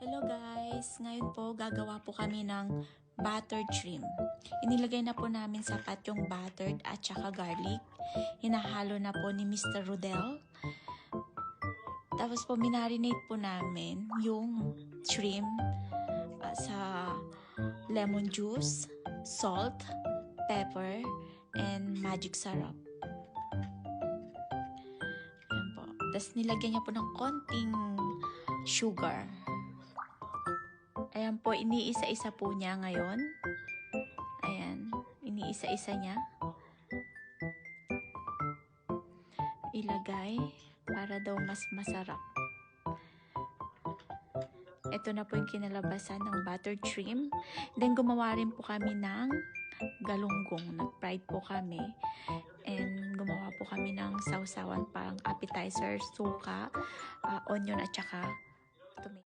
Hello guys! Ngayon po gagawa po kami ng buttered shrimp. Inilagay na po namin sa pat yung buttered at saka garlic. Hinahalo na po ni Mr. Rodel. Tapos po minarinate po namin yung shrimp sa lemon juice, salt, pepper, and magic syrup. Ayan po. Tapos nilagyan niya po ng konting sugar. Ayan po, iniisa-isa po niya ngayon. Ayan, iniisa-isa niya. Ilagay para daw mas masarap. Ito na po yung kinalabasan ng buttered shrimp. Then gumawa rin po kami ng galunggong. Nag-fried po kami. And gumawa po kami ng sausawan, parang appetizer, suka, onion at saka